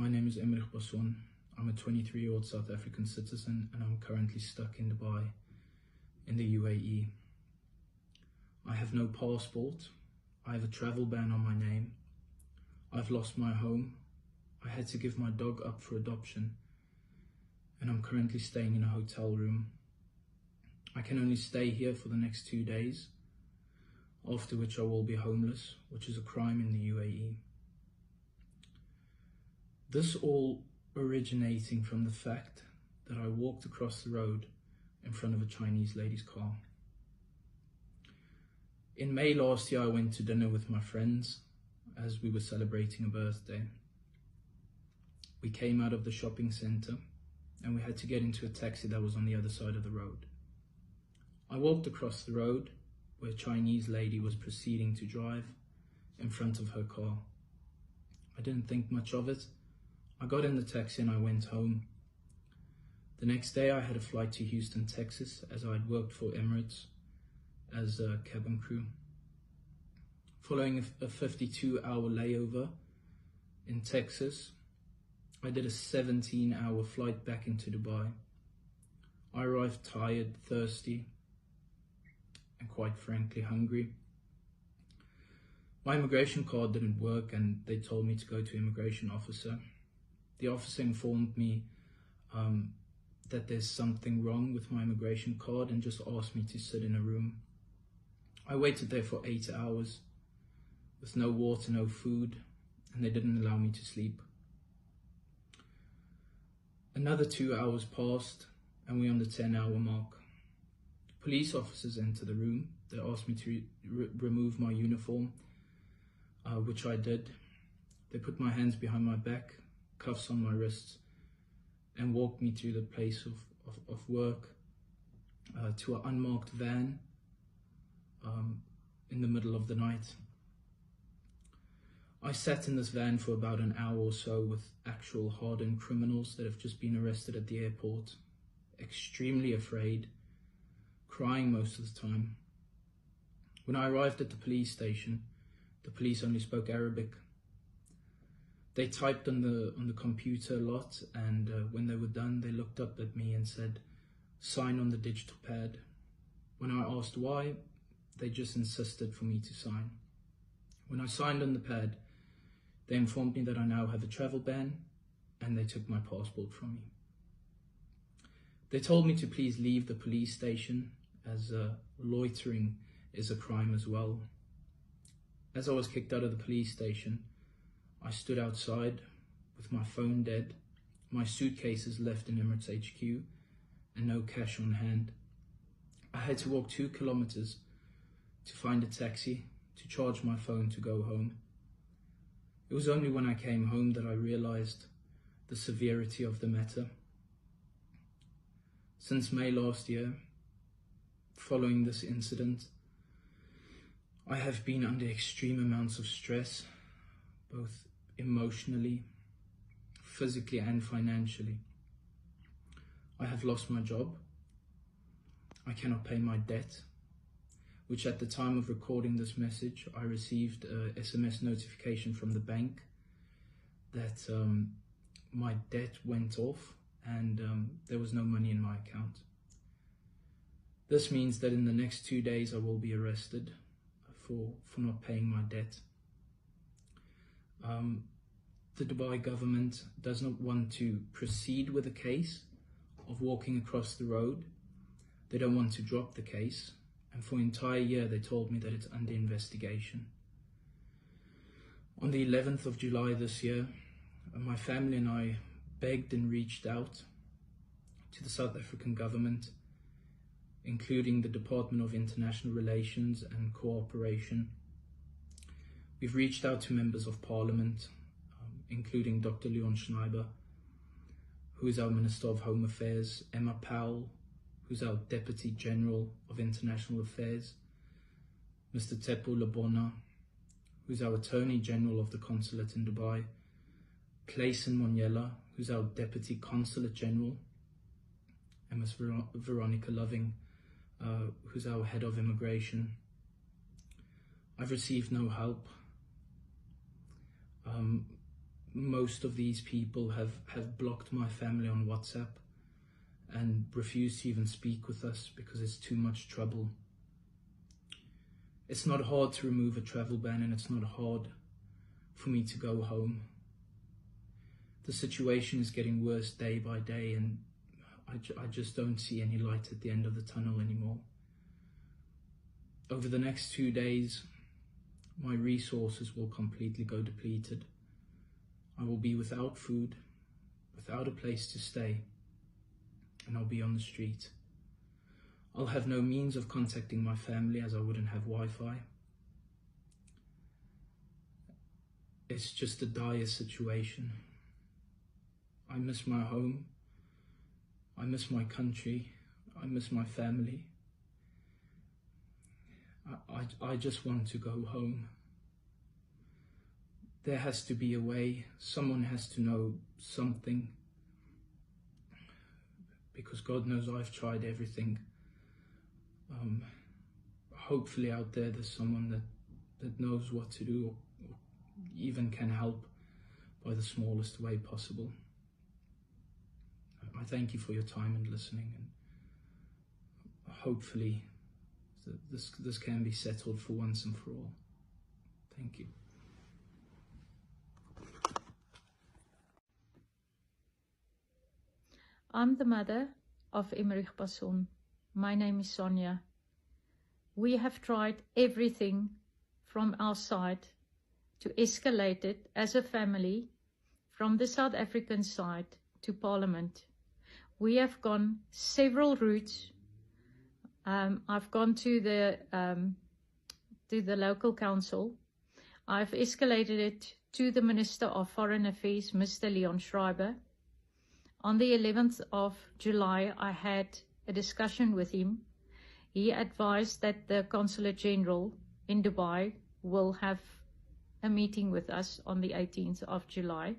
My name is Emmerich Bosson. I'm a 23-year-old South African citizen and I'm currently stuck in Dubai, in the UAE. I have no passport. I have a travel ban on my name. I've lost my home. I had to give my dog up for adoption and I'm currently staying in a hotel room. I can only stay here for the next 2 days, after which I will be homeless, which is a crime in the UAE. This all originating from the fact that I walked across the road in front of a Chinese lady's car. In May last year, I went to dinner with my friends as we were celebrating a birthday. We came out of the shopping center and we had to get into a taxi that was on the other side of the road. I walked across the road where a Chinese lady was proceeding to drive in front of her car. I didn't think much of it. I got in the taxi and I went home. The next day I had a flight to Houston, Texas, as I had worked for Emirates as a cabin crew. Following a 52-hour layover in Texas, I did a 17-hour flight back into Dubai. I arrived tired, thirsty, and quite frankly hungry. My immigration card didn't work and they told me to go to an immigration officer. The officer informed me that there's something wrong with my immigration card and just asked me to sit in a room. I waited there for 8 hours with no water, no food, and they didn't allow me to sleep. Another 2 hours passed and we're on the 10-hour mark. Police officers entered the room. They asked me to remove my uniform, which I did. They put my hands behind my back, cuffs on my wrists, and walked me to the place of work, to an unmarked van in the middle of the night. I sat in this van for about an hour or so with actual hardened criminals that have just been arrested at the airport, extremely afraid, crying most of the time. When I arrived at the police station, the police only spoke Arabic. They typed on the computer a lot, and when they were done, they looked up at me and said, "Sign on the digital pad." When I asked why, they just insisted for me to sign. When I signed on the pad, they informed me that I now have a travel ban, and they took my passport from me. They told me to please leave the police station, as loitering is a crime as well. As I was kicked out of the police station, I stood outside with my phone dead, my suitcases left in Emirates HQ, and no cash on hand. I had to walk 2 kilometers to find a taxi to charge my phone to go home. It was only when I came home that I realized the severity of the matter. Since May last year, following this incident, I have been under extreme amounts of stress, both emotionally, physically and financially. I have lost my job. I cannot pay my debt, which at the time of recording this message, I received a SMS notification from the bank that my debt went off and there was no money in my account. This means that in the next 2 days I will be arrested for not paying my debt. The Dubai government does not want to proceed with the case of walking across the road. They don't want to drop the case, and for an entire year they told me that it's under investigation. On the 11th of July this year, my family and I begged and reached out to the South African government, including the Department of International Relations and Cooperation. We've reached out to members of Parliament, including Dr. Leon Schneiber, who is our Minister of Home Affairs, Emma Powell, who's our Deputy General of International Affairs, Mr. Tepo Labona, who's our Attorney General of the Consulate in Dubai, Clayson Monyela, who's our Deputy Consulate General, and Ms. Veronica Loving, who's our Head of Immigration. I've received no help. most of these people have blocked my family on WhatsApp and refused to even speak with us because it's too much trouble. It's not hard to remove a travel ban, and it's not hard for me to go home. The situation is getting worse day by day, and I just don't see any light at the end of the tunnel anymore. Over the next 2 days, my resources will completely go depleted. I will be without food, without a place to stay, and I'll be on the street. I'll have no means of contacting my family as I wouldn't have Wi-Fi. It's just a dire situation. I miss my home. I miss my country. I miss my family. I just want to go home. There has to be a way. Someone has to know something. Because God knows I've tried everything. Hopefully out there's someone that knows what to do, or even can help by the smallest way possible. I thank you for your time and listening, and hopefully this can be settled for once and for all. Thank you. I'm the mother of Emmerich Passon. My name is Sonia. We have tried everything from our side to escalate it as a family from the South African side to Parliament. We have gone several routes. I've gone to the local council. I've escalated it to the Minister of Foreign Affairs, Mr. Leon Schreiber. On the 11th of July, I had a discussion with him. He advised that the Consulate General in Dubai will have a meeting with us on the 18th of July.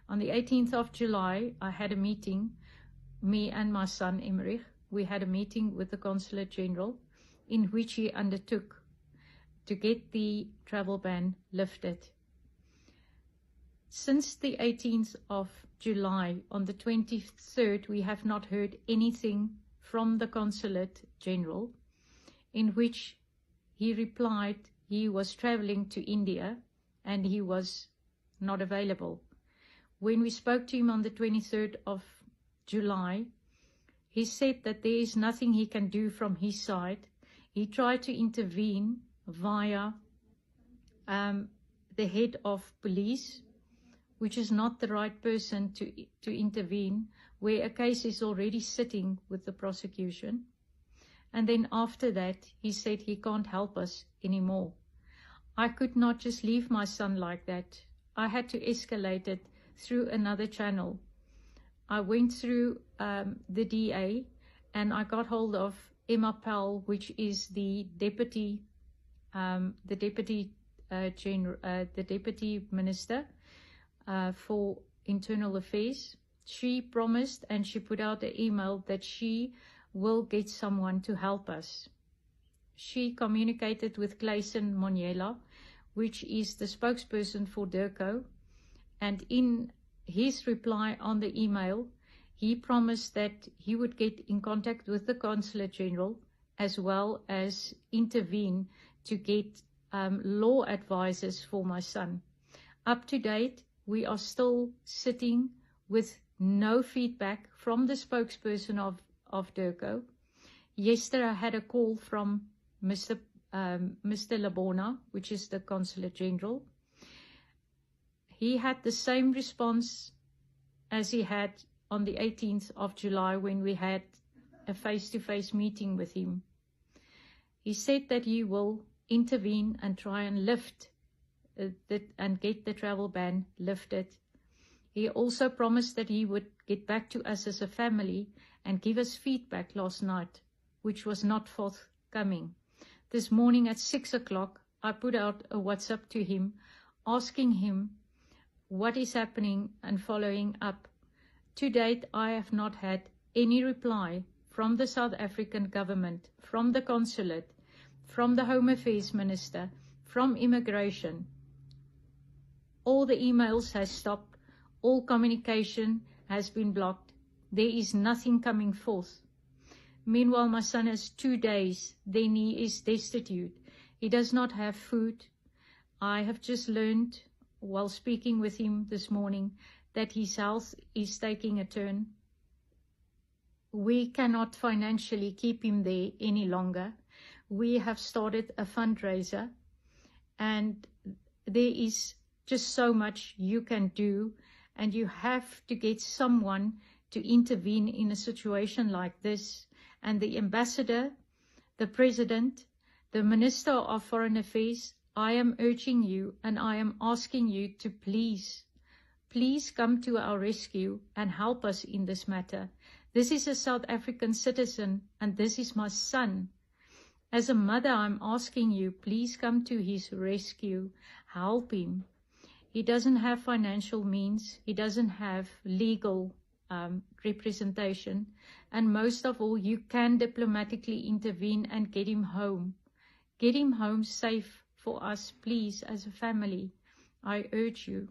On the 18th of July, I had a meeting, me and my son Emmerich. We had a meeting with the Consulate General in which he undertook to get the travel ban lifted. Since the 18th of July, on the 23rd, we have not heard anything from the Consulate General, in which he replied he was traveling to India and he was not available. When we spoke to him on the 23rd of July, he said that there is nothing he can do from his side. He tried to intervene via the head of police, which is not the right person to intervene, where a case is already sitting with the prosecution. And then after that, he said he can't help us anymore. I could not just leave my son like that. I had to escalate it through another channel. I went through the DA, and I got hold of Emma Powell, which is the deputy minister for Internal Affairs. She promised, and she put out an email that she will get someone to help us. She communicated with Clayson Moniela, which is the spokesperson for DIRCO, and in his reply on the email, he promised that he would get in contact with the Consulate General as well as intervene to get law advisors for my son. Up to date, we are still sitting with no feedback from the spokesperson of DIRCO. Yesterday, I had a call from Mr. Labona, which is the Consulate General. He had the same response as he had on the 18th of July when we had a face-to-face meeting with him. He said that he will intervene and try and lift and get the travel ban lifted. He also promised that he would get back to us as a family and give us feedback last night, which was not forthcoming. This morning at 6 o'clock, I put out a WhatsApp to him, asking him what is happening and following up. To date, I have not had any reply from the South African government, from the consulate, from the Home Affairs Minister, from Immigration. All the emails has stopped. All communication has been blocked. There is nothing coming forth. Meanwhile, my son has 2 days. Then he is destitute. He does not have food. I have just learned, while speaking with him this morning, that his health is taking a turn. We cannot financially keep him there any longer. We have started a fundraiser, and there is just so much you can do, and you have to get someone to intervene in a situation like this. And the ambassador, the president, the Minister of Foreign Affairs, I am urging you and I am asking you to please come to our rescue and help us in this matter. This is a South African citizen, and this is my son. As a mother, I'm asking you, please come to his rescue. Help him. He doesn't have financial means. He doesn't have legal representation. And most of all, you can diplomatically intervene and get him home. Get him home safe for us, please, as a family. I urge you.